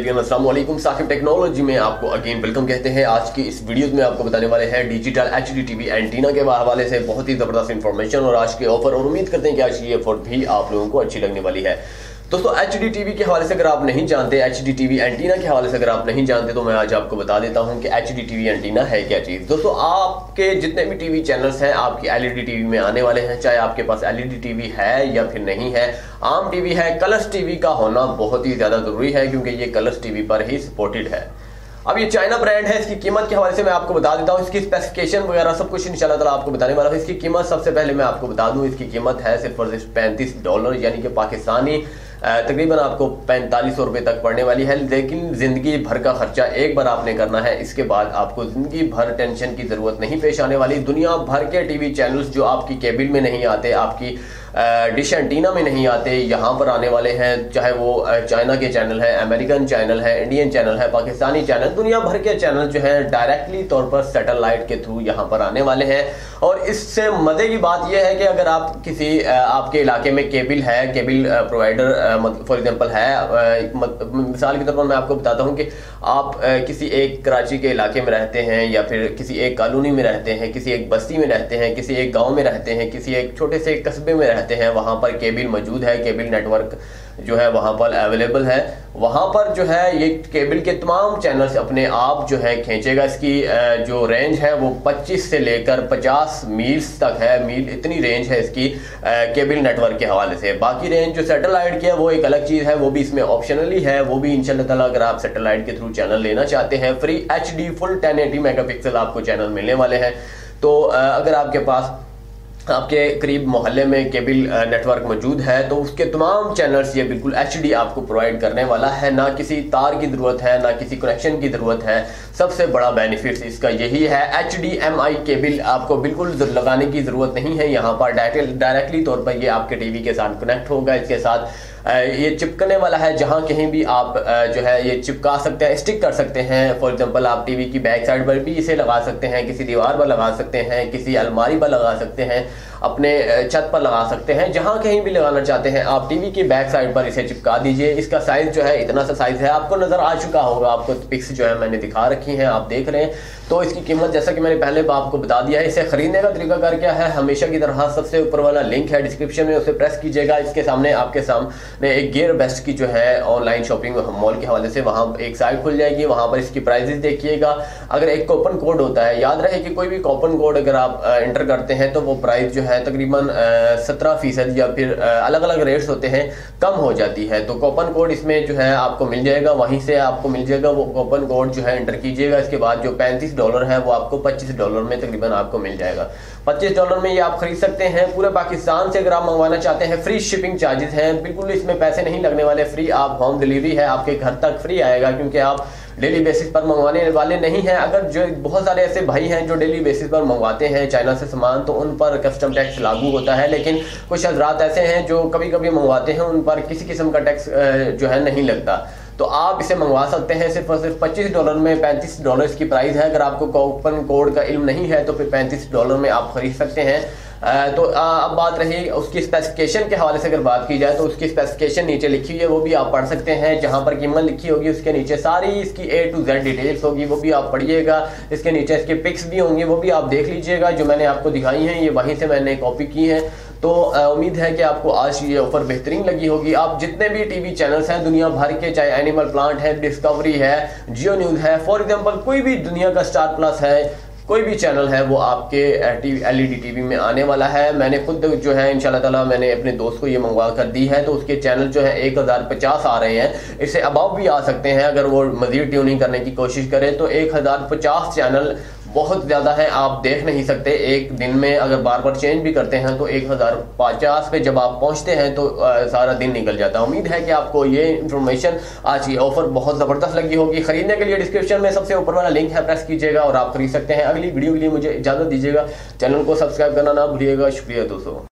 Everyone, अस्सलाम वालेकुम। Saqib technology में आपको अगेन वेलकम कहते हैं। आज की इस वीडियो में आपको बताने वाले हैं डिजिटल एचडी टीवी एंटीना के हवाले से बहुत ही ज़बरदस्त इंफॉर्मेशन और आज के ऑफर, और उम्मीद करते हैं कि आज की ऑफर भी आप लोगों को अच्छी लगने वाली है। दोस्तों, एचडी टीवी के हवाले से अगर आप नहीं जानते, एचडी टीवी एंटीना के हवाले से अगर आप नहीं जानते, तो मैं आज आपको बता देता हूं कि एचडी टीवी एंटीना है क्या चीज़। दोस्तों, आपके जितने भी टीवी चैनल्स हैं आपकी एलईडी टीवी में आने वाले हैं, चाहे आपके पास एलईडी टीवी है या फिर नहीं है, आम टीवी है, कलर्स टीवी का होना बहुत ही ज़्यादा ज़रूरी है क्योंकि ये कलर्स टीवी पर ही सपोर्टेड है। अब ये चाइना ब्रांड है, इसकी कीमत के हवाले से मैं आपको बता देता हूँ, इसकी स्पेसिफिकेशन वगैरह सब कुछ इंशाल्लाह ताला आपको बताने वाला हूँ। इसकी कीमत सबसे पहले मैं आपको बता दूँ, इसकी कीमत है सिर्फ और सिर्फ $35 यानी कि पाकिस्तानी तकरीबन आपको 4500 रुपये तक पड़ने वाली है। लेकिन ज़िंदगी भर का खर्चा एक बार आपने करना है, इसके बाद आपको ज़िंदगी भर टेंशन की ज़रूरत नहीं पेश आने वाली। दुनिया भर के टीवी चैनल्स जो आपकी केबल में नहीं आते, आपकी डिश एंटीना में नहीं आते, यहाँ पर आने वाले हैं। चाहे वो चाइना के चैनल है, अमेरिकन चैनल है, इंडियन चैनल है, पाकिस्तानी चैनल, दुनिया भर के चैनल जो है डायरेक्टली तौर पर सैटेलाइट के थ्रू यहाँ पर आने वाले हैं। और इससे मज़े की बात यह है कि अगर आप किसी आपके इलाके में केबल है, केबल प्रोवाइडर फॉर एग्जांपल है, मिसाल के तौर पर मैं आपको बताता हूँ कि आप किसी एक कराची के इलाके में रहते हैं या फिर किसी एक कॉलोनी में रहते हैं, किसी एक बस्ती में रहते हैं, किसी एक गांव में रहते हैं, किसी एक छोटे से कस्बे में रहते हैं, वहाँ पर केबल मौजूद है, केबल नेटवर्क जो है वहाँ पर अवेलेबल है। वहाँ पर जो है ये केबल के तमाम चैनल्स अपने आप जो है खींचेगा। इसकी जो रेंज है वो 25 से लेकर 50 मील्स तक है, मील इतनी रेंज है इसकी केबल नेटवर्क के हवाले से। बाकी रेंज जो सैटेलाइट की है वो एक अलग चीज़ है, वो भी इसमें ऑप्शनली है, वो भी इंशाल्लाह ताला अगर आप सैटेलाइट के थ्रू चैनल लेना चाहते हैं, फ्री HD फुल 1080 मेगापिक्सल आपको चैनल मिलने वाले हैं। तो अगर आपके पास आपके करीब मोहल्ले में केबल नेटवर्क मौजूद है तो उसके तमाम चैनल्स ये बिल्कुल HD आपको प्रोवाइड करने वाला है। ना किसी तार की ज़रूरत है, ना किसी कनेक्शन की ज़रूरत है। सबसे बड़ा बेनिफिट इसका यही है, HDMI केबल आपको बिल्कुल लगाने की ज़रूरत नहीं है। यहाँ पर डायरेक्टली तौर पर ये आपके टीवी के साथ कनेक्ट होगा। इसके साथ ये चिपकने वाला है, जहाँ कहीं भी आप जो है ये चिपका सकते हैं, स्टिक कर सकते हैं। फॉर एग्जांपल आप टीवी की बैक साइड पर भी इसे लगा सकते हैं, किसी दीवार पर लगा सकते हैं, किसी अलमारी पर लगा सकते हैं, अपने छत पर लगा सकते हैं, जहाँ कहीं भी लगाना चाहते हैं आप टीवी की बैक साइड पर इसे चिपका दीजिए। इसका साइज़ जो है इतना सा साइज़ है, आपको नज़र आ चुका होगा, आपको पिक्स जो है मैंने दिखा रखी हैं, आप देख रहे हैं। तो इसकी कीमत जैसा कि मैंने पहले आपको बता दिया है। इसे खरीदने का तरीकाकार क्या है, हमेशा की तरह सबसे ऊपर वाला लिंक है डिस्क्रिप्शन में, उसे प्रेस कीजिएगा। इसके सामने आपके सामने एक गियर बेस्ट की जो है ऑनलाइन शॉपिंग मॉल के हवाले से वहाँ एक साइट खुल जाएगी, वहाँ पर इसकी प्राइजेस देखिएगा। अगर एक कूपन कोड होता है, याद रहे कि कोई भी कूपन कोड अगर आप एंटर करते हैं तो वो प्राइस जो है तकरीबन 17% या फिर अलग अलग रेट्स होते हैं, कम हो जाती है। तो कूपन कोड इसमें जो है आपको मिल जाएगा, वहीं से आपको मिल जाएगा। वो कूपन कोड जो है एंटर कीजिएगा। इसके बाद जो $35 है वो आपको $25 में तकरीबन आपको मिल जाएगा। $25 में ये आप खरीद सकते हैं। पूरे पाकिस्तान से अगर आप मंगवाना चाहते हैं, फ्री शिपिंग चार्जेस हैं, बिल्कुल इसमें पैसे नहीं लगने वाले, फ्री आप होम डिलीवरी है, आपके घर तक फ्री आएगा क्योंकि आप डेली बेसिस पर मंगवाने वाले नहीं हैं। अगर जो बहुत सारे ऐसे भाई हैं जो डेली बेसिस पर मंगवाते हैं चाइना से सामान, तो उन पर कस्टम टैक्स लागू होता है। लेकिन कुछ हजरात ऐसे हैं जो कभी कभी मंगवाते हैं, उन पर किसी किस्म का टैक्स जो है नहीं लगता। तो आप इसे मंगवा सकते हैं सिर्फ और सिर्फ $25 में। $35 की प्राइस है। अगर आपको कूपन कोड का इल्म नहीं है तो फिर $35 में आप खरीद सकते हैं। तो अब बात रही उसकी स्पेसिफिकेशन के हवाले से, अगर बात की जाए तो उसकी स्पेसिफिकेशन नीचे लिखी हुई है, वो भी आप पढ़ सकते हैं। जहां पर कीमत लिखी होगी उसके नीचे सारी इसकी A to Z डिटेल्स होगी, वो भी आप पढ़िएगा। इसके नीचे इसके पिक्स भी होंगे, वो भी आप देख लीजिएगा। जो मैंने आपको दिखाई हैं ये वहीं से मैंने कॉपी की है। तो उम्मीद है कि आपको आज ये ऑफर बेहतरीन लगी होगी। आप जितने भी टीवी चैनल्स हैं दुनिया भर के, चाहे एनिमल प्लांट है, डिस्कवरी है, जियो न्यूज़ है, फॉर एग्जांपल कोई भी दुनिया का स्टार प्लस है, कोई भी चैनल है वो आपके एलईडी टीवी में आने वाला है। मैंने खुद जो है इंशाल्लाह ताला मैंने अपने दोस्त को ये मंगवा कर दी है, तो उसके चैनल जो है 1050 आ रहे हैं। इससे अबाव भी आ सकते हैं अगर वो मज़ीद ट्यूनिंग करने की कोशिश करें। तो 1050 चैनल बहुत ज़्यादा है, आप देख नहीं सकते एक दिन में। अगर बार बार चेंज भी करते हैं तो 1050 पे जब आप पहुंचते हैं तो सारा दिन निकल जाता है। उम्मीद है कि आपको ये इन्फॉर्मेशन, आज ये ऑफर बहुत ज़बरदस्त लगी होगी। खरीदने के लिए डिस्क्रिप्शन में सबसे ऊपर वाला लिंक है, प्रेस कीजिएगा और आप खरीद सकते हैं। अगली वीडियो के लिए मुझे इजाज़त दीजिएगा, चैनल को सब्सक्राइब करना ना भूलिएगा। शुक्रिया दोस्तों।